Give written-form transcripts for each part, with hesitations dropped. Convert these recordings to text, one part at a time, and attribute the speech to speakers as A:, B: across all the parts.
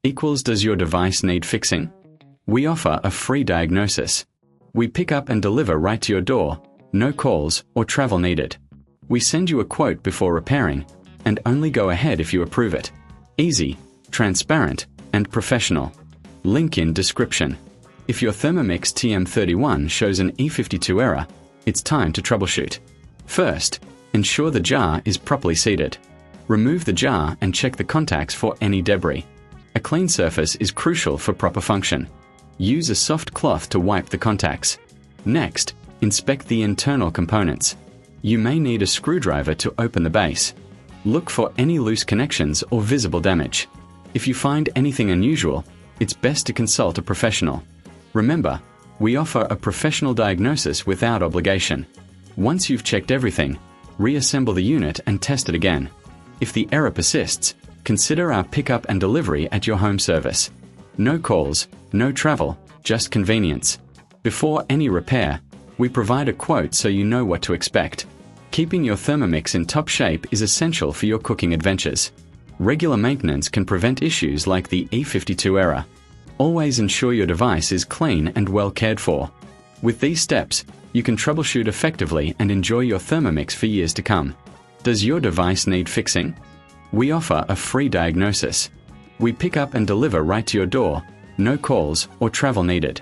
A: equals does your device need fixing? We offer a free diagnosis. We pick up and deliver right to your door, no calls or travel needed. We send you a quote before repairing, and only go ahead if you approve it. Easy, transparent, and professional. Link in description. If your Thermomix TM31 shows an E52 error, it's time to troubleshoot. First, ensure the jar is properly seated. Remove the jar and check the contacts for any debris. A clean surface is crucial for proper function. Use a soft cloth to wipe the contacts. Next, inspect the internal components. You may need a screwdriver to open the base. Look for any loose connections or visible damage. If you find anything unusual, it's best to consult a professional. Remember, we offer a professional diagnosis without obligation. Once you've checked everything, reassemble the unit and test it again. If the error persists, consider our pickup and delivery at your home service. No calls, no travel, just convenience. Before any repair, we provide a quote so you know what to expect. Keeping your Thermomix in top shape is essential for your cooking adventures. Regular maintenance can prevent issues like the E52 error. Always ensure your device is clean and well cared for. With these steps, you can troubleshoot effectively and enjoy your Thermomix for years to come. Does your device need fixing? We offer a free diagnosis. We pick up and deliver right to your door, no calls or travel needed.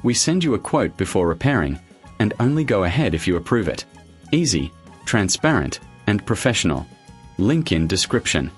A: We send you a quote before repairing, and only go ahead if you approve it. Easy, transparent, and professional. Link in description.